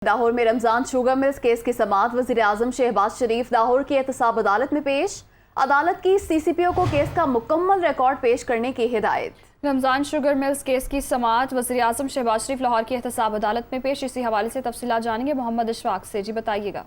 लाहौर में Ramzan sugar mills case की समाअत वज़ीर आज़म शहबाज शरीफ लाहौर की एहतसाब अदालत में पेश। अदालत की CCPO को केस का मुकम्मल रिकॉर्ड पेश करने की हिदायत। रमजान शुगर मिल्स केस की समाअत वज़ीर आज़म शहबाज शरीफ लाहौर की एहतसाब अदालत में पेश। इसी हवाले से तफसीलात जानेंगे मोहम्मद इशफाक से। जी बताइएगा।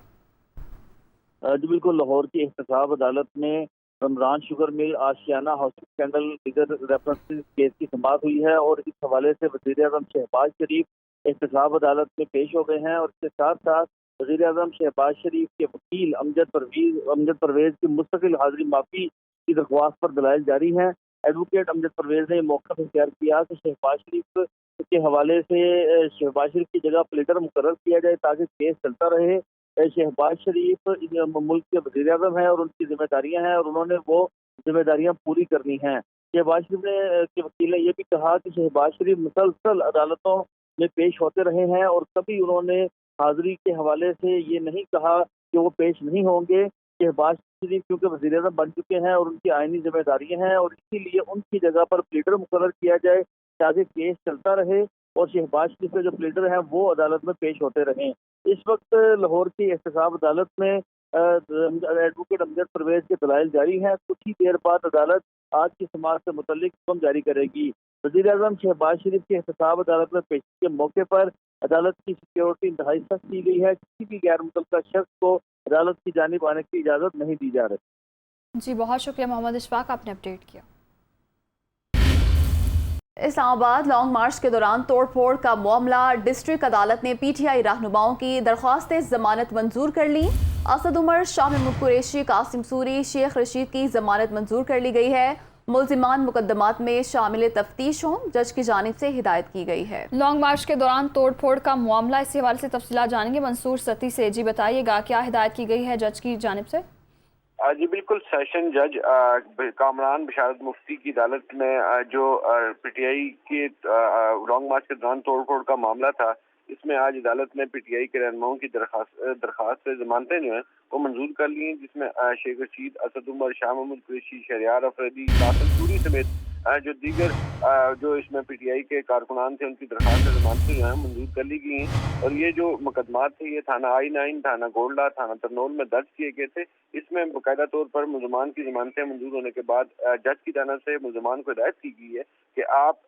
जी बिल्कुल, लाहौर की एहतसाब अदालत में रमजान शुगर मिल आशियाना हाउसिंग स्कैंडल दीगर रेफरेंसेस केस की समाअत हुई है और इस हवाले से वज़ीर आज़म शहबाज शरीफ एहतसाब अदालत में पेश हो गए हैं और इसके साथ साथ वज़ीर आज़म शहबाज शरीफ के वकील अमजद परवेज़ की मुस्तकिल हाजिरी माफ़ी की दरख्वास्त पर दलाइल जारी हैं। एडवोकेट अमजद परवेज़ ने मौक़िफ़ इख्तियार किया कि शहबाज शरीफ के हवाले से शहबाज शरीफ की जगह प्लेटर मुकर्रर किया जाए ताकि केस चलता रहे। शहबाज शरीफ मुल्क के वज़ीर आज़म हैं और उनकी जिम्मेदारियां हैं और उन्होंने वो जिम्मेदारियां पूरी करनी हैं। शहबाज शरीफ के वकील ने यह भी कहा कि शहबाज शरीफ मुसलसल अदालतों में पेश होते रहे हैं और कभी उन्होंने हाजिरी के हवाले से ये नहीं कहा कि वो पेश नहीं होंगे। शहबाज शरीफ क्योंकि वज़ीर आज़म बन चुके हैं और उनकी आईनी जिम्मेदारियां हैं और इसीलिए उनकी जगह पर प्लेटर मुकर्रर किया जाए ताकि केस चलता रहे और शहबाज शरीफ के जो प्लेटर हैं वो अदालत में पेश होते रहें। इस वक्त लाहौर की एहतसाब अदालत में एडवोकेट अमजद परवेज़ के दलाइल जारी हैं। कुछ ही देर बाद अदालत आज की समाअत से मुतल्लिक हुक्म जारी करेगी। वज़ीर आज़म शहबाज शरीफ की एहतसाब अदालत में पेशी के मौके पर अदालत की सिक्योरिटी इंतहाई सख्त की गई है। किसी भी गैर मुतल्लका शख्स को अदालत की जानिब आने की इजाज़त नहीं दी जा रही। जी बहुत शुक्रिया मोहम्मद इशफाक, आपने अपडेट किया। इस्लामाबाद लॉन्ग मार्च के दौरान तोड़ फोड़ का मामला, डिस्ट्रिक्ट अदालत ने PTI रहनुमाओं की दरख्वास्तें जमानत मंजूर कर ली। असद उमर, शाह महमूद कुरैशी, कासिम सूरी, शेख रशीद की जमानत मंजूर कर ली गई है। मुल्जिमान मुकदमात में शामिल तफ्तीश हों, जज की जानिब से हिदायत की गई है। लॉन्ग मार्च के दौरान तोड़ फोड़ का मामला, इसी हवाले से तफसीलात जानेंगे मंसूर सती से। जी बताइएगा, क्या हिदायत की गई है जज की जानिब से? जी बिल्कुल, सेशन जज कामरान बशारत मुफ्ती की अदालत में जो PTI के लॉन्ग मार्च के दौरान तोड़ फोड़ का मामला था, इसमें आज अदालत ने PTI के रहनुमाओं की दरखास्त से जमानतें जो हैं वो मंजूर कर ली हैं, जिसमें शेख रशीद, असद उमर, शाह महमूद कुरैशी, शहरियार अफरीदी, कासिम सूरी समेत जो दीगर जो इसमें PTI के कारकुनान थे उनकी दरखास्त से जमानतें जो हैं मंजूर कर ली गई हैं। और ये जो मुकदमात थे ये थाना I9, थाना गोल्डा, थाना तरनोल में दर्ज किए गए थे। इसमें बाकायदा तौर पर मुल्ज़मान की जमानतें मंजूर होने के बाद जज की जानिब से मुल्ज़मान को हिदायत की गई है कि आप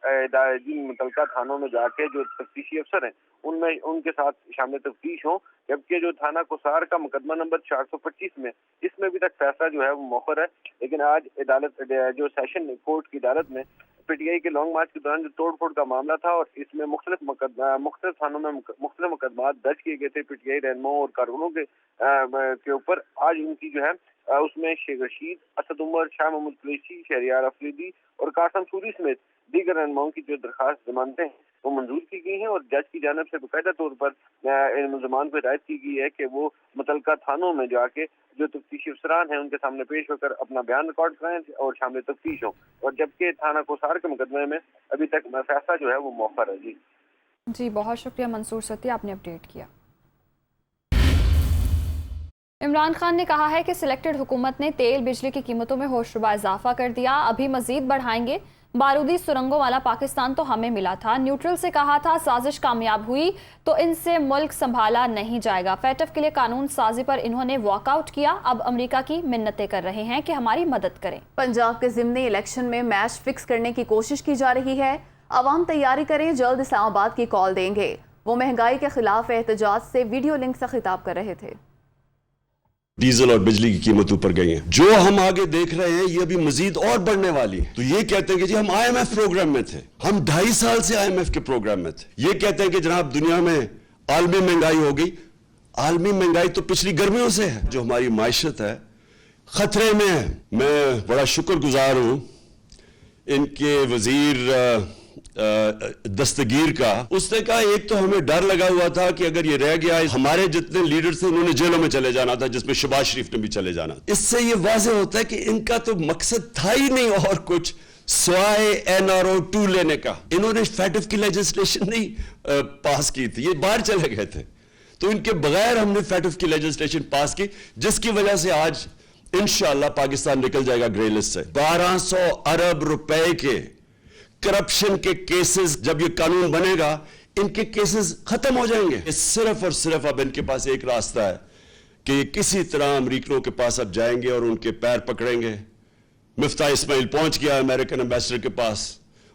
जिन मुतल्लिका थानों में जाके जो तफ्तीशी अफसर हैं उनमें उनके साथ शामिल तफ्तीश हों। जबकि जो थाना कुसार का मुकदमा नंबर 425 में, इसमें अभी तक फैसला जो है वो मौखर है। लेकिन आज अदालत जो सेशन कोर्ट की अदालत में PTI के लॉन्ग मार्च के दौरान जो तोड़ फोड़ का मामला था और इसमें मुख्तलिफ थानों में मुख्तलिफ मुकदमात दर्ज किए गए थे PTI रहनुमाओं और कारकुनों के ऊपर, आज उनकी जो है उसमें शेख रशीद, असद उमर, शाह महमूद कुरैशी, शहरियार अफरीदी और कासिम सूरी समेत दीगर रहनुमाओं की जो दरखास्त जमानतें हैं वो मंजूर की गई हैं। और जज की जानिब से बाकायदा तौर पर इन मुल्ज़मान को हिदायत की गई है कि वो मुतल्लिका थानों में जाके जो तफ्तीशी अफसरान हैं उनके सामने पेश होकर अपना बयान रिकॉर्ड कराएं और शामिल तफ्तीश हों। और जबकि थाना कोसार के मुकदमे में अभी तक फैसला जो है वो मौखर है। जी बहुत शुक्रिया मंसूर सती, आपने अपडेट किया। इमरान खान ने कहा है कि सिलेक्टेड हुकूमत ने तेल बिजली की कीमतों में होशरुबा इजाफा कर दिया, अभी मजीद बढ़ाएंगे। बारूदी सुरंगों वाला पाकिस्तान तो हमें मिला था। न्यूट्रल से कहा था साजिश कामयाब हुई तो इनसे मुल्क संभाला नहीं जाएगा। FATF के लिए कानून साजी पर इन्होंने वॉकआउट किया, अब अमेरिका की मिन्नतें कर रहे हैं कि हमारी मदद करें। पंजाब के ज़िमनी इलेक्शन में मैच फिक्स करने की कोशिश की जा रही है। अवाम तैयारी करें, जल्द इस्लामाबाद की कॉल देंगे। वो महंगाई के खिलाफ एहतजाज से वीडियो लिंक से खिताब कर रहे थे। डीजल और बिजली की कीमत ऊपर गई है, जो हम आगे देख रहे हैं ये अभी मजीद और बढ़ने वाली है। तो ये कहते हैं कि जी हम IMF प्रोग्राम में थे, हम 2.5 साल से IMF के प्रोग्राम में थे। ये कहते हैं कि जनाब दुनिया में आलमी महंगाई हो गई। आलमी महंगाई तो पिछली गर्मियों से है। जो हमारी माइशत है खतरे में है। मैं बड़ा शुक्रगुजार हूं इनके वजीर दस्तगीर का। उसने कहा एक तो हमें डर लगा हुआ था कि अगर ये रह गया, हमारे जितने लीडर थे उन्होंने जेलों में चले जाना था, जिसमें शहबाज शरीफ ने भी चले जाना। इससे ये वाज़ेह होता है कि इनका तो मकसद था ही नहीं और कुछ स्वाय NRO 2 लेने का। इन्होंने FATF की लेजिस्लेशन नहीं पास की थी, ये बाहर चले गए थे। तो इनके बगैर हमने FATF की लेजिस्लेशन पास की, जिसकी वजह से आज इंशाअल्लाह पाकिस्तान निकल जाएगा ग्रे लिस्ट से। 1200 अरब रुपए के करप्शन के केसेस, जब ये कानून बनेगा ان کے کیسز ختم ہو جائیں گے. صرف اور صرف اب ان کے پاس ایک راستہ ہے کہ یہ کسی طرح امریکنوں کے پاس اب جائیں گے اور ان کے پیر پکڑیں گے. مفتاح اسماعیل پہنچ گیا امریکن ایمبیسڈر کے پاس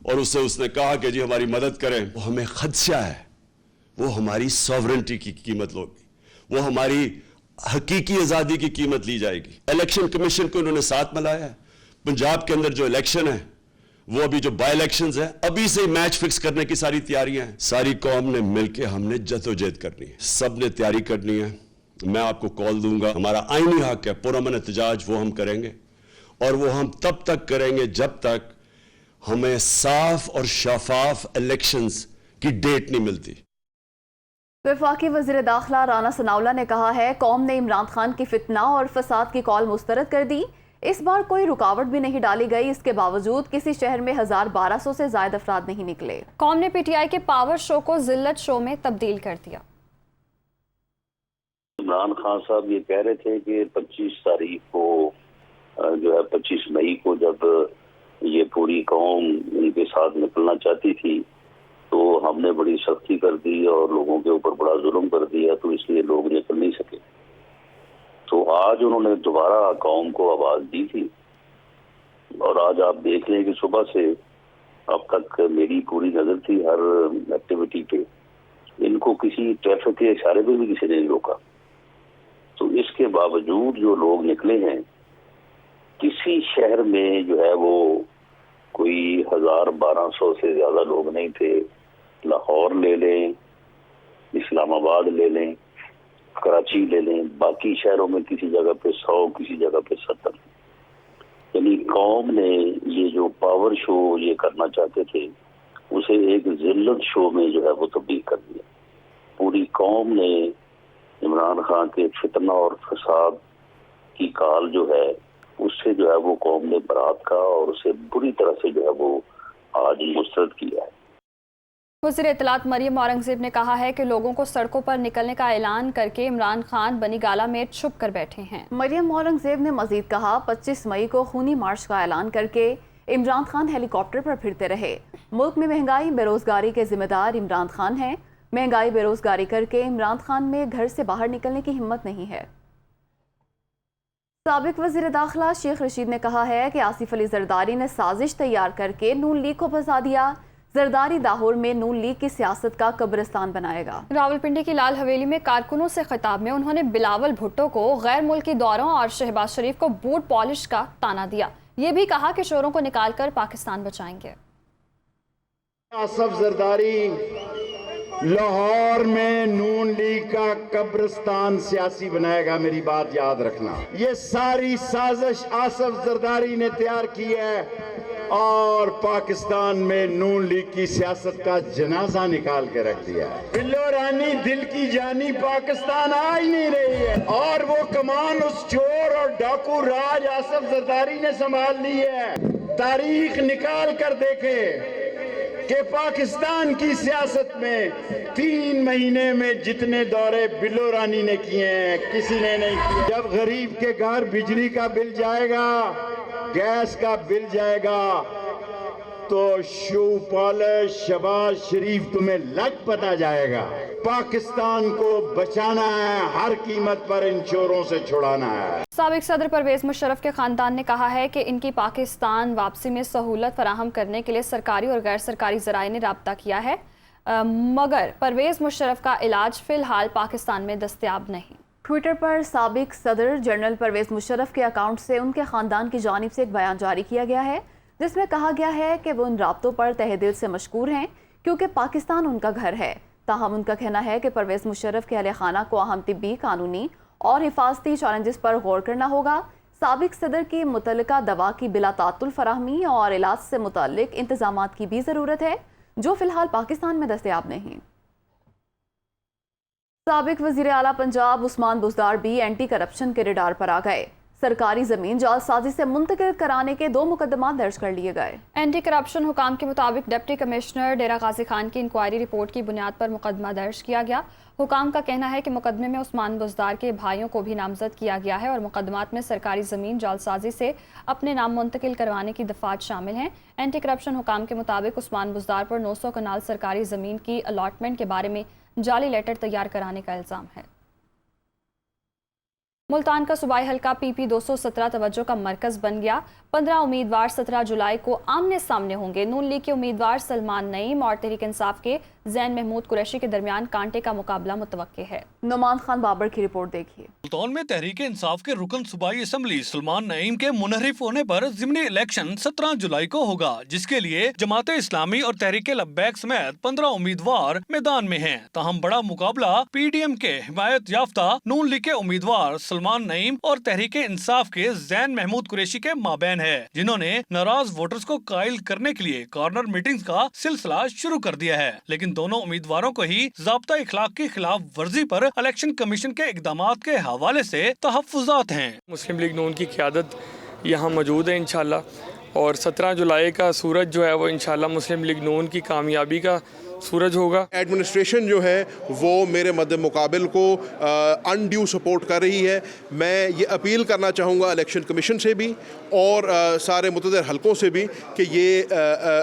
اور اس نے کہا کہ جی ہماری مدد کریں. وہ ہمیں خدشہ ہے, وہ ہماری سوورنٹی کی قیمت ہوگی, وہ ہماری حقیقی آزادی کی قیمت لی جائے گی. الیکشن کمیشن کو انہوں نے ساتھ ملایا ہے. پنجاب کے اندر جو الیکشن ہے وہ ابھی جو بائی الیکشنز ہیں ابھی سے میچ فکس کرنے کی ساری تیاریاں ہیں. ساری قوم نے مل کے ہم نے جدوجہد کرنی ہے, سب نے تیاری کرنی ہے. میں آپ کو کال دوں گا, ہمارا آئینی حق ہے پرامن احتجاج, وہ ہم کریں گے اور وہ ہم تب تک کریں گے جب تک ہمیں صاف اور شفاف الیکشنز کی ڈیٹ نہیں ملتی. وفاقی وزیر داخلہ رانا ثناءاللہ نے کہا ہے قوم نے عمران خان کی فتنہ اور فساد کی کال مسترد کر دی. اس بار کوئی رکاوٹ بھی نہیں ڈالی گئی. اس کے باوجود کسی شہر میں 1200 سے زائد افراد نہیں نکلے. قوم نے پی ٹی آئی کے پاور شو کو ذلت شو میں تبدیل کر دیا. عمران خان صاحب یہ کہہ رہے تھے کہ 25 تاریخ کو جو ہے 25 مئی کو جب یہ پوری قوم ان کے ساتھ نکلنا چاہتی تھی تو ہم نے بڑی سختی کر دی اور لوگوں کے اوپر بڑا ظلم کر دیا, تو اس لیے لوگ نکل نہیں سکے. تو آج انہوں نے دوبارہ قوم کو آواز دی تھی اور آج آپ دیکھ لیں کہ صبح سے اب تک میری پوری نظر تھی ہر ایکٹیویٹی پہ. ان کو کسی ٹریفک کے اشارے پہ بھی کسی نے نہیں روکا. تو اس کے باوجود جو لوگ نکلے ہیں, کسی شہر میں جو ہے وہ کوئی 1200 سے زیادہ لوگ نہیں تھے. لاہور لے لیں, اسلام آباد لے لیں, کراچی لے لیں, باقی شہروں میں کسی جگہ پہ 100, کسی جگہ پہ 70. یعنی قوم نے یہ جو پاور شو یہ کرنا چاہتے تھے اسے ایک ذلت شو میں جو ہے وہ تبدیل کر دیا. پوری قوم نے عمران خان کے فتنہ اور فساد کی کال جو ہے اس سے جو ہے وہ قوم نے برات کا اور اسے بری طرح سے جو ہے وہ آج مسترد کیا ہے. وزیر اطلاعات مریم اورنگزیب نے کہا ہے کہ لوگوں کو سڑکوں پر نکلنے کا اعلان کر کے عمران خان بنی گالہ میں چھپ کر بیٹھے ہیں. مریم اورنگزیب نے مزید کہا 25 مئی کو خونی مارچ کا اعلان کر کے عمران خان ہیلی کاپٹر پر پھرتے رہے. ملک میں مہنگائی بے روزگاری کے ذمہ دار عمران خان ہیں. مہنگائی بے روزگاری کر کے عمران خان میں گھر سے باہر نکلنے کی ہمت نہیں ہے. سابق وزیر داخلہ شیخ رشید نے کہا ہے کہ آصف علی زرداری نے سازش تیار کر کے نون لیگ کو پھنسا دیا. زرداری داہور میں نون لیگ کی سیاست کا قبرستان بنائے گا. راولپنڈی کی لال حویلی میں کارکنوں سے خطاب میں انہوں نے بلاول بھٹو کو غیر ملکی دوروں اور شہباز شریف کو بوٹ پالش کا طعنہ دیا. یہ بھی کہا کہ چوروں کو نکال کر پاکستان بچائیں گے. آصف زرداری لاہور میں نون لیگ کا قبرستان سیاسی بنائے گا, میری بات یاد رکھنا. یہ ساری سازش آصف زرداری نے تیار کی ہے اور پاکستان میں نون لیگ کی سیاست کا جنازہ نکال کے رکھ دیا ہے. بلو رانی دل کی جانی پاکستان آ ہی نہیں رہی ہے اور وہ کمان اس چور اور ڈاکو راج آصف زرداری نے سنبھال لی ہے. تاریخ نکال کر دیکھیں کہ پاکستان کی سیاست میں 3 مہینے میں جتنے دورے بلو رانی نے کیے ہیں کسی نے نہیں کیے. جب غریب کے گھر بجلی کا بل جائے گا, گیس کا بل جائے گا, تو شو پالش شہباز شریف تمہیں لگ پتا جائے گا. پاکستان کو بچانا ہے, ہر قیمت پر ان چوروں سے چھڑانا ہے. سابق صدر پرویز مشرف کے خاندان نے کہا ہے کہ ان کی پاکستان واپسی میں سہولت فراہم کرنے کے لیے سرکاری اور غیر سرکاری ذرائع نے رابطہ کیا ہے, مگر پرویز مشرف کا علاج فی الحال پاکستان میں دستیاب نہیں. ٹویٹر پر سابق صدر جنرل پرویز مشرف کے اکاؤنٹ سے ان کے خاندان کی جانب سے ایک بیان جاری کیا گیا ہے جس میں کہا گیا ہے کہ وہ ان رابطوں پر تہہ دل سے مشکور ہیں کیونکہ پاکستان ان کا گھر ہے. تاہم ان کا کہنا ہے کہ پرویز مشرف کے اہل خانہ کو اہم طبی, قانونی اور حفاظتی چیلنجز پر غور کرنا ہوگا. سابق صدر کی متعلقہ دوا کی بلا تعطل فراہمی اور علاج سے متعلق انتظامات کی بھی ضرورت ہے جو فی الحال پاکستان میں دستیاب نہیں. سابق وزیر اعلیٰ پنجاب عثمان بزدار بھی اینٹی کرپشن کے ریڈار پر آ گئے. सरकारी ज़मीन जालसाजी से मुंतकिल कराने के 2 मुकदमा दर्ज कर लिए गए। एंटी करप्शन हुकाम के मुताबिक डिप्टी कमिश्नर डेरा गाजी खान की इंक्वायरी रिपोर्ट की बुनियाद पर मुकदमा दर्ज किया गया। हुकाम का कहना है कि मुकदमे में उस्मान बुज़दार के भाइयों को भी नामजद किया गया है और मुकदमात में सरकारी ज़मीन जालसाजी से अपने नाम मुंतकिल करवाने की दफात शामिल हैं। एंटी करप्शन हुकाम के मुताबिक उस्मान बुज़दार पर 900 कनाल सरकारी ज़मीन की अलॉटमेंट के बारे में जाली लेटर तैयार कराने का इल्ज़ाम है। मुल्तान का सूबाई हल्का PP 217 तवज्जो का मरकज़ बन गया। 15 उम्मीदवार 17 जुलाई को आमने सामने होंगे। नून लीग के उम्मीदवार सलमान नईम और तहरीक इंसाफ के जैन महमूद कुरैशी के दरमियान कांटे का मुकाबला मुतवक्के है। नुमान खान बाबर की रिपोर्ट देखिए। मुल्तान में तहरीक इंसाफ के रुकन सूबाई असम्बली सलमान नईम के मुनहरिफ होने पर ज़िमनी इलेक्शन 17 जुलाई को होगा, जिसके लिए जमात इस्लामी और तहरीक लब्बैक समेत 15 उम्मीदवार मैदान में हैं। ताहम बड़ा मुकाबला PDM के हिमायत याफ्ता नून लीग के उम्मीदवार सलमान नईम और तहरीक इंसाफ के जैन महमूद कुरैशी के माबैन है, जिन्होंने नाराज वोटर्स को कायल करने के लिए कॉर्नर मीटिंग्स का सिलसिला शुरू कर दिया है। लेकिन दोनों उम्मीदवारों को ही ज़ाब्ता इखलाक की खिलाफ वर्जी पर इलेक्शन कमीशन के इक़दामात के हवाले से तहफ़्फ़ुज़ात हैं। मुस्लिम लीग नून की क़यादत यहाँ मौजूद है इंशाल्लाह, और 17 जुलाई का सूरज जो है वो इंशाल्लाह मुस्लिम लीग नून की कामयाबी का सूरज होगा। एडमिनिस्ट्रेशन जो है वो मेरे मद्दे मुकाबिल को अनड्यू सपोर्ट कर रही है। मैं ये अपील करना चाहूँगा इलेक्शन कमीशन से भी और सारे मुतअद्दिद हलकों से भी कि ये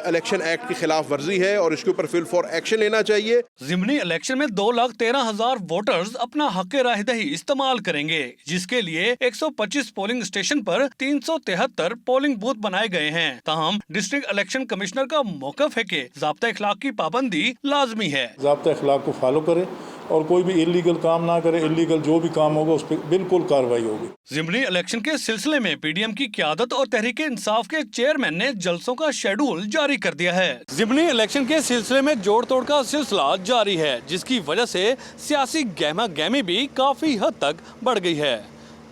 इलेक्शन एक्ट की खिलाफ वर्जी है और इसके ऊपर फिल फॉर एक्शन लेना चाहिए। ज़िमनी इलेक्शन में 2,13,000 वोटर्स अपना हक राहदही इस्तेमाल करेंगे, जिसके लिए 125 पोलिंग स्टेशन पर 373 पोलिंग बूथ बनाए गए हैं। ताहम डिस्ट्रिक्ट इलेक्शन कमिश्नर का मौक़िफ़ है कि ज़ाब्ता इखलाक की पाबंदी लाजमी है। ज़ाब्ता इखलाक को फॉलो करे और कोई भी इलीगल काम ना करे। इलीगल जो भी काम होगा उस पर बिल्कुल कार्रवाई होगी। ज़िमनी इलेक्शन के सिलसिले में PDM की क़यादत और तहरीक इंसाफ के चेयरमैन ने जलसों का शेड्यूल जारी कर दिया है। ज़िमनी इलेक्शन के सिलसिले में जोड़ तोड़ का सिलसिला जारी है, जिसकी वजह से सियासी गहमा गहमी भी काफी हद तक बढ़ गई है।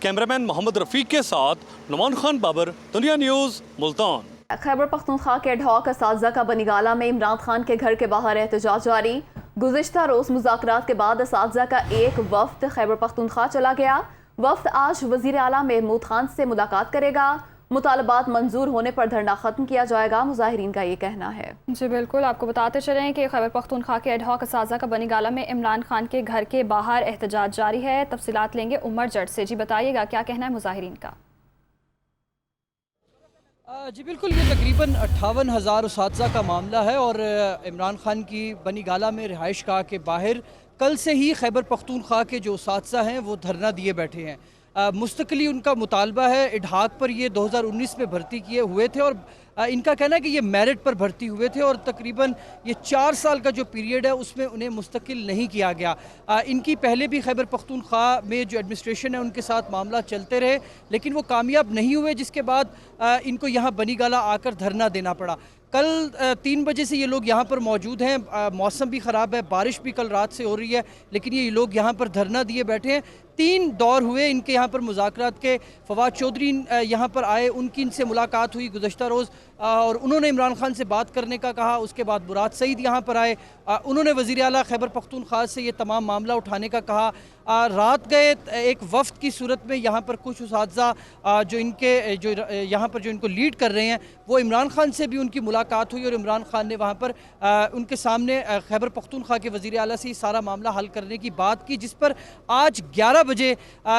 कैमरामैन मोहम्मद रफीक के साथ नुमान खान बाबर, दुनिया न्यूज़, मुल्तान। खैबर पख्तूनख्वा के एडहॉक असातिज़ा का बनीगाला में इमरान खान के घर के बाहर एहतजाज जारी। गुज़िश्ता रोज़ मुज़ाकरात के बाद असातिज़ा का एक वफ़द खैबर पख्तूनख्वा चला गया। वफ़द आज वज़ीर आला महमूद खान से मुलाकात करेगा। मुतालबात मंजूर होने पर धरना ख़त्म किया जाएगा, मुज़ाहिरीन का ये कहना है। जी बिल्कुल, आपको बताते चलें कि खैबर पख्तूनख्वा के एडहॉक असातिज़ा का बनीगाला में इमरान खान के घर के बाहर एहतजाज जारी है। तफसीलात लेंगे उमर जट से। जी बताइएगा क्या कहना है मुज़ाहिरीन का। जी बिल्कुल, ये तकरीबन 58,000 असातिज़ा का मामला है और इमरान खान की बनीगाला में रिहाइश गाह के बाहर कल से ही खैबर पख्तूनख्वा के जो असातिज़ा हैं वो धरना दिए बैठे हैं। मुस्तकिली उनका मुतालबा है। इडहाक पर ये 2019 में भर्ती किए हुए थे और इनका कहना है कि ये मेरिट पर भर्ती हुए थे और तकरीबन ये 4 साल का जो पीरियड है उसमें उन्हें मुस्तकिल नहीं किया गया। इनकी पहले भी खैबर पख्तूनख्वा में जो एडमिनिस्ट्रेशन है उनके साथ मामला चलते रहे, लेकिन वो कामयाब नहीं हुए, जिसके बाद इनको यहाँ बनीगाला आकर धरना देना पड़ा। कल 3 बजे से ये लोग यहाँ पर मौजूद हैं। मौसम भी ख़राब है, बारिश भी कल रात से हो रही है, लेकिन ये लोग यहाँ पर धरना दिए बैठे हैं। 3 दौर हुए इनके यहाँ पर मुज़ाकरात के। फवाद चौधरी यहाँ पर आए, उनकी इनसे मुलाकात हुई गुज़श्ता रोज़ और उन्होंने इमरान खान से बात करने का कहा। उसके बाद मुराद सईद यहाँ पर आए, उन्होंने वज़ीर आला खैबर पख्तूनख्वा से ये तमाम मामला उठाने का कहा। रात गए एक वफ़द की सूरत में यहाँ पर कुछ उसातिज़ा जो यहाँ पर जो इनको लीड कर रहे हैं वो इमरान खान से भी उनकी मुलाकात हुई और इमरान खान ने वहाँ पर उनके सामने खैबर पख्तूनख्वा के वज़ीर आला से सारा मामला हल करने की बात की, जिस पर आज 11 बजे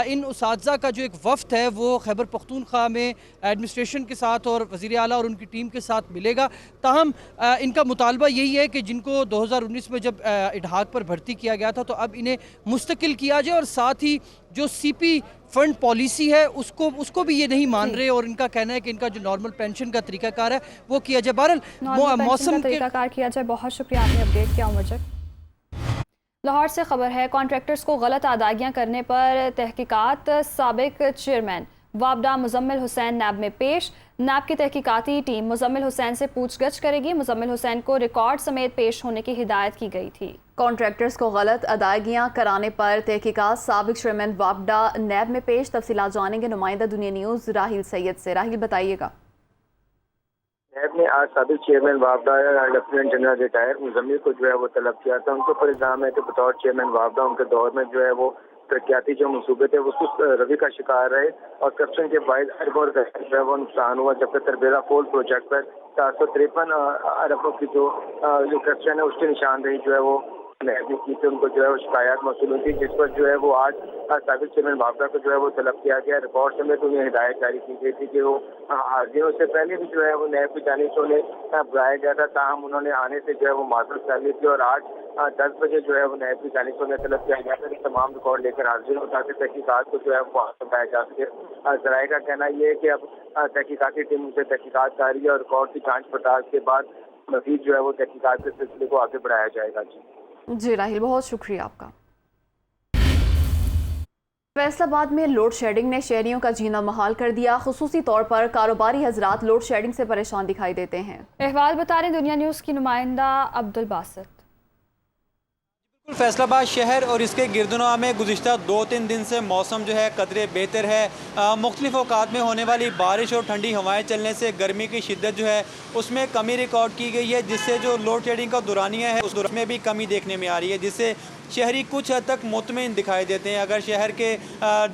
इन उसातिज़ा का जो एक वफ़द है वो खैबर पख्तूनख्वा में एडमिनिस्ट्रेशन के साथ और वज़ीर आला और उनकी टीम के साथ मिलेगा। ताहम इनका मुतालबा यही है कि जिनको 2019 में जब इडहाक पर भर्ती किया गया था तो अब इन्हें मुस्तकिल किया जाए और साथ ही जो CP फंड पॉलिसी है उसको भी ये नहीं मान रहे और इनका कहना है कि इनका जो नॉर्मल पेंशन का तरीकाकार है वो किया जाए। बहरहाल मौसम का तरीकाकार किया जाए। बहुत शुक्रिया, आपने अपडेट किया उमर जट। लाहौर से खबर है, कॉन्ट्रैक्टर्स को गलत अदायगियां करने पर तहकीकात। साबिक चेयरमैन वाबडा मुजम्मिल हुसैन नैब में पेश। नैब की तहकीकाती टीम मुजम्मिल हुसैन से पूछगछ करेगी। मुजम्मिल हुसैन को रिकॉर्ड समेत पेश होने की हिदायत की गई थी। कॉन्ट्रैक्टर्स को गलत अदायगियां कराने पर तहकीकात। साबिक चेयरमैन वाबडा नैब में पेश। तफसीलात जानेंगे नुमाइंदा दुनिया न्यूज़ राहिल सैयद से। राहिल बताइएगा। नैब ने आज साबिक चेयरमैन वाबडा लेफ्टिनेंट जनरल रिटायर मुजम्मिल को जो है वो तलब किया था। उनके ऊपर इल्ज़ाम है कि बतौर चेयरमैन वाबडा उनके दौर में जो है वो ترقیاتی جو منصوبے تھے وہ سست روی کا شکار رہے اور کرپشن کے باعث اربوں روپے جو ہے وہ نقصان ہوا، جبکہ تربیلا پول پروجیکٹ پر 453 اربوں کی جو کرپشن ہے اس کی نشاندہی جو ہے وہ کی تھی، ان کو جو ہے وہ شکایات موصول ہوئی تھی، جس پر جو ہے وہ آج سابق چیئرمین بابڑا کو جو ہے وہ طلب کیا گیا۔ رپورٹ سمیت انہیں ہدایت جاری کی گئی تھی کہ وہ حاضرین سے پہلے بھی جو ہے وہ نیب کی جانب سے انہیں بلایا گیا تھا، تاہم انہوں نے آنے سے جو ہے وہ معذرت کر لی تھی اور آج 10 بجے جو ہے وہ نیب کی جانب سے انہیں طلب کیا گیا تھا کہ تمام ریکارڈ لے کر حاضر ہو تاکہ تحقیقات کو جو ہے وہ بتایا جا سکے۔ ذرائع کا کہنا یہ ہے کہ اب تحقیقاتی ٹیم سے تحقیقات جاری ہے اور ریکارڈ کی جانچ پڑتال کے بعد مزید جو ہے وہ تحقیقات کے سلسلے کو آگے بڑھایا جائے گا۔ جی راہیل، بہت شکریہ آپ کا۔ فیصل آباد میں لوڈ شیڈنگ نے شہریوں کا جینا محال کر دیا، خصوصی طور پر کاروباری حضرات لوڈ شیڈنگ سے پریشان دکھائی دیتے ہیں۔ احوال بتا رہے دنیا نیوز کی نمائندہ عبدالباسط۔ فیصل آباد شہر اور اس کے گردنواح میں گزشتہ 2-3 دن سے موسم جو ہے قدرے بہتر ہے۔ مختلف اوقات میں ہونے والی بارش اور ٹھنڈی ہوائیں چلنے سے گرمی کی شدت جو ہے اس میں کمی ریکارڈ کی گئی ہے، جس سے جو لوڈ شیڈنگ کا دورانیہ ہے اس دوران میں بھی کمی دیکھنے میں آ رہی ہے، جس سے شہری کچھ حد تک مطمئن دکھائی دیتے ہیں۔ اگر شہر کے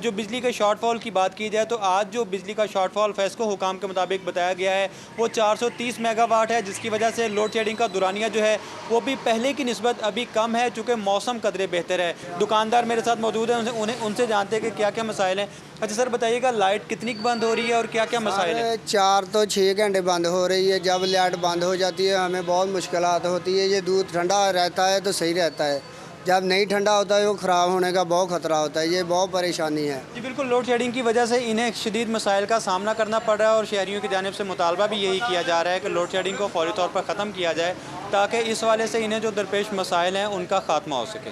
جو بجلی کے شارٹ فال کی بات کی جائے تو آج جو بجلی کا شارٹ فال فیسکو حکام کے مطابق بتایا گیا ہے وہ 430 میگا واٹ ہے، جس کی وجہ سے لوڈ شیڈنگ کا دورانیہ جو ہے وہ بھی پہلے کی نسبت ابھی کم ہے، چونکہ موسم قدرے بہتر ہے۔ دکاندار میرے ساتھ موجود ہیں، ان سے جانتے ہیں کہ کیا کیا مسائل ہیں۔ اچھا سر بتائیے گا، لائٹ کتنی بند ہو رہی ہے اور کیا کیا مسائل ہیں؟ 4 تو 6 گھنٹے بند ہو رہی ہے۔ جب لائٹ بند ہو جاتی ہے ہمیں بہت مشکلات ہوتی ہے۔ یہ دودھ ٹھنڈا رہتا ہے تو صحیح رہتا ہے، جب نہیں ٹھنڈا ہوتا ہے وہ خراب ہونے کا بہت خطرہ ہوتا ہے، یہ بہت پریشانی ہے۔ جی بالکل، لوڈ شیڈنگ کی وجہ سے انہیں شدید مسائل کا سامنا کرنا پڑ رہا ہے اور شہریوں کی جانب سے مطالبہ بھی یہی کیا جا رہا ہے کہ لوڈ شیڈنگ کو فوری طور پر ختم کیا جائے تاکہ اس والے سے انہیں جو درپیش مسائل ہیں ان کا خاتمہ ہو سکے۔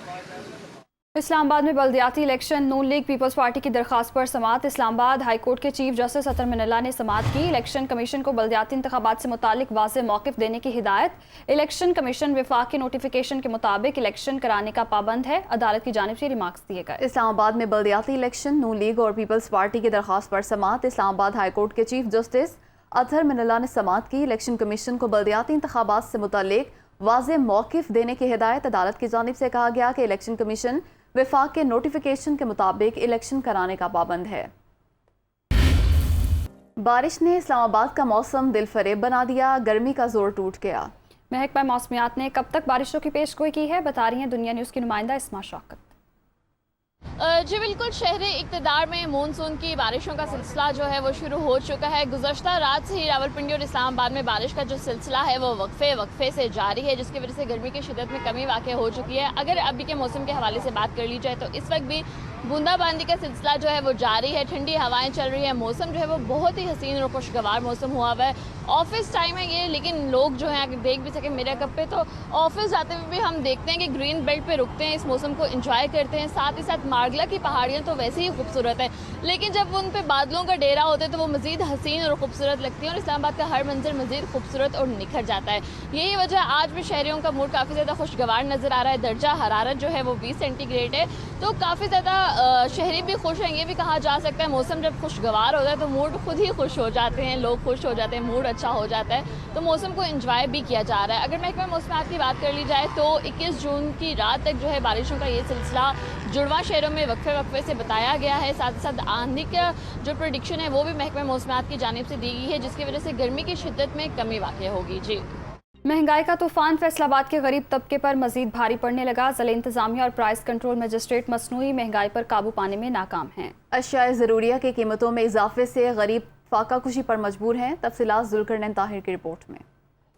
اسلام آباد میں بلدیاتی الیکشن، نون لیگ پیپلز پارٹی کی درخواست پر سماعت۔ اسلام آباد ہائی کورٹ کے چیف جسٹس اطہر من اللہ نے سماعت کی۔ الیکشن کمیشن کو بلدیاتی انتخابات سے متعلق واضح موقف دینے کی ہدایت۔ الیکشن کمیشن وفاقی نوٹیفیکیشن کے مطابق الیکشن کرانے کا پابند ہے، عدالت کی جانب سے ریمارکس دیے گئے۔ اسلام آباد میں بلدیاتی الیکشن، نون لیگ اور پیپلز پارٹی کی درخواست پر سماعت۔ اسلام آباد ہائی کورٹ کے چیف جسٹس اطہر من اللہ نے سماعت کی۔ الیکشن کمیشن کو بلدیاتی انتخابات سے متعلق واضح موقف دینے کی ہدایت۔ عدالت کی جانب سے کہا گیا کہ الیکشن کمیشن وفاق کے نوٹیفیکیشن کے مطابق الیکشن کرانے کا پابند ہے۔ بارش نے اسلام آباد کا موسم دل فریب بنا دیا، گرمی کا زور ٹوٹ گیا۔ محکمہ موسمیات نے کب تک بارشوں کی پیش گوئی کی ہے، بتا رہی ہیں دنیا نیوز کی نمائندہ اسما شوکت۔ جی بالکل، شہر اقتدار میں مونسون کی بارشوں کا سلسلہ جو ہے وہ شروع ہو چکا ہے۔ گزشتہ رات سے ہی راولپنڈی اور اسلام آباد میں بارش کا جو سلسلہ ہے وہ وقفے سے جاری ہے، جس کی وجہ سے گرمی کی شدت میں کمی واقع ہو چکی ہے۔ اگر ابھی کے موسم کے حوالے سے بات کر لی جائے تو اس وقت بھی بوندا باندی کا سلسلہ جو ہے وہ جاری ہے، ٹھنڈی ہوائیں چل رہی ہیں، موسم جو ہے وہ بہت ہی حسین اور خوشگوار موسم ہوا ہوا ہے۔ آفس ٹائم ہے یہ، لیکن لوگ جو ہیں اگر دیکھ بھی سکیں میرے کپ پہ، تو آفس جاتے ہوئے بھی ہم دیکھتے ہیں کہ گرین بیلٹ پہ رکتے ہیں، اس موسم کو انجوائے کرتے ہیں۔ ساتھ ہی ساتھ مارگلا کی پہاڑیاں تو ویسے ہی خوبصورت ہیں، لیکن جب ان پہ بادلوں کا ڈیرا ہوتا ہے تو وہ مزید حسین اور خوبصورت لگتی ہیں اور اسلام آباد کا ہر منظر مزید خوبصورت اور نکھر جاتا ہے۔ یہی وجہ آج بھی شہریوں کا موڈ کافی زیادہ خوشگوار نظر آ رہا ہے۔ درجہ حرارت جو ہے وہ 20 سینٹی گریڈ ہے، تو کافی زیادہ شہری بھی خوش ہیں۔ یہ بھی کہا جا سکتا ہے موسم جب خوشگوار ہوتا ہے تو موڈ خود ہی خوش ہو جاتے ہیں، لوگ خوش ہو جاتے ہیں، موڈ اچھا ہو جاتا ہے، تو موسم کو انجوائے بھی کیا جا رہا ہے۔ اگر محکمہ موسمیات کی بات کر لی جائے تو 21 جون کی رات تک جو ہے بارشوں کا یہ سلسلہ جڑواں شہروں میں وقفے سے بتایا گیا ہے۔ ساتھ ہی ساتھ آندھی کا جو پریڈکشن ہے وہ بھی محکمہ موسمیات کی جانب سے دی گئی ہے، جس کی وجہ سے گرمی کی شدت میں کمی واقع ہوگی۔ جی، مہنگائی کا طوفان فیصل آباد کے غریب طبقے پر مزید بھاری پڑنے لگا۔ ضلع انتظامیہ اور پرائس کنٹرول مجسٹریٹ مصنوعی مہنگائی پر قابو پانے میں ناکام ہیں۔ اشیاء ضروریہ کی قیمتوں میں اضافے سے غریب فاقہ کشی پر مجبور ہیں۔ تفصیلات ذوالقرنین طاہر کی رپورٹ میں۔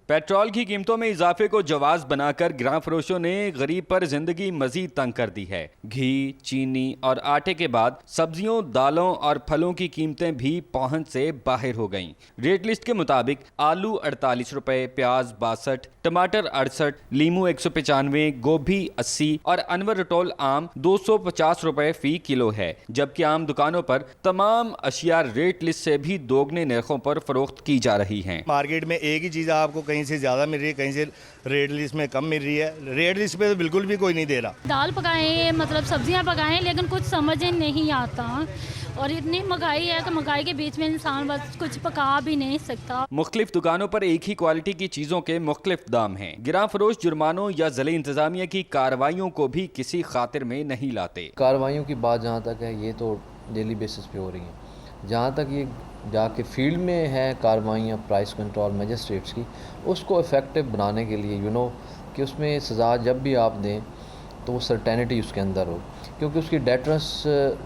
پیٹرول کی قیمتوں میں اضافے کو جواز بنا کر گراں فروشوں نے غریب پر زندگی مزید تنگ کر دی ہے۔ گھی، چینی اور آٹے کے بعد سبزیوں، دالوں اور پھلوں کی قیمتیں بھی پہنچ سے باہر ہو گئیں۔ ریٹ لسٹ کے مطابق آلو 48 روپے، پیاز 62، ٹماٹر 68، لیمو 195، گوبھی 80 اور انور رٹول آم 250 روپے فی کلو ہے، جبکہ عام دکانوں پر تمام اشیاء ریٹ لسٹ سے بھی دوگنے نرخوں پر فروخت کی جا رہی ہیں۔ مارکیٹ میں ایک ہی چیز آپ کو कहीं से ज़्यादा मिल रही है, कहीं से रेड लिस्ट में कम मिल रही है। रेड लिस्ट पे तो बिल्कुल भी कोई नहीं दे रहा। दाल पकाएं, मतलब सब्जियां पकाएं, लेकिन कुछ समझ नहीं आता और इतनी महंगाई है कि महंगाई के बीच में इंसान बस कुछ पका भी नहीं सकता। मुख्तलिफ दुकानों पर एक ही क्वालिटी की चीज़ों के मुख्तलिफ दाम हैं। गिरां फरोश जुर्मानों या ज़िले इंतज़ामिया की कार्रवाइयों को भी किसी खातिर में नहीं लाते। कार्रवाइयों की बात जहाँ तक है, ये तो डेली बेसिस पे हो रही हैं। जहाँ तक ये जाके फील्ड में है कार्रवाइयाँ प्राइस कंट्रोल मजिस्ट्रेट्स की, उसको इफ़ेक्टिव बनाने के लिए कि उसमें सज़ा जब भी आप दें तो वो सर्टेनिटी उसके अंदर हो, क्योंकि उसकी डेटरेंस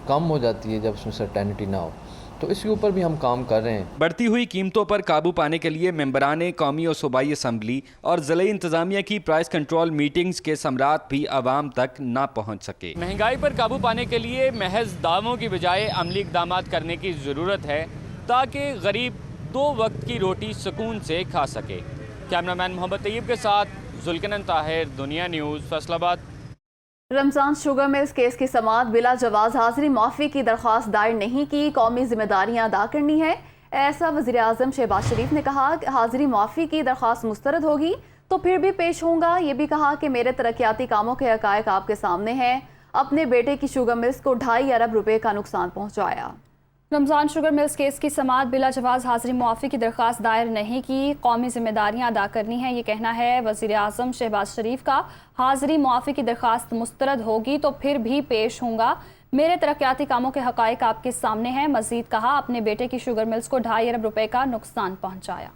कम हो जाती है जब उसमें सर्टेनिटी ना हो। तो इसके ऊपर भी हम काम कर रहे हैं। बढ़ती हुई कीमतों पर काबू पाने के लिए मेंबरान कौमी और सूबाई असम्बली और ज़िले इंतज़ामिया की प्राइस कंट्रोल मीटिंग्स के समरात भी आवाम तक ना पहुँच सके। महंगाई पर काबू पाने के लिए महज दावों की बजाय अमली इक़दाम करने की ज़रूरत है, ताकि गरीब 2 वक्त की रोटी सुकून से खा सके। कैमरामैन मोहम्मद तैयब के साथ जुल्कनन ताहिर, दुनिया news, Faisalabad. Ramzan sugar mills case की समाअत बिला जवाज़ हाज़िरी मुआफ़ी की दरख्वास्त दायर नहीं की, कौमी जिम्मेदारियाँ अदा करनी है। ऐसा वज़ीर आज़म शहबाज शरीफ ने कहा कि हाज़िरी मुआफ़ी की दरख्वास्त मुस्तरद होगी तो फिर भी पेश होऊंगा। ये भी कहा कि मेरे तरक्याती कामों के हक़ाइक़ आपके सामने हैं। अपने बेटे की शुगर मिल्स को 2.5 अरब रुपए का नुकसान पहुँचाया। रमज़ान शुगर मिल्स केस की समाअत बिला जवाज़ हाज़िरी मुआफ़ी की दरख्वास्त दायर नहीं की, कौमी ज़िम्मेदारियाँ अदा करनी है। ये कहना है वज़ीर आज़म शहबाज शरीफ का। हाज़िरी मुआफ़ी की दरख्वास्त मुस्तरद होगी तो फिर भी पेश होऊंगा। मेरे तरक्याती कामों के हक़ाइक़ आपके सामने हैं। मज़ीद कहा अपने बेटे की शुगर मिल्स को 2.5 अरब रुपए का नुकसान पहुँचाया।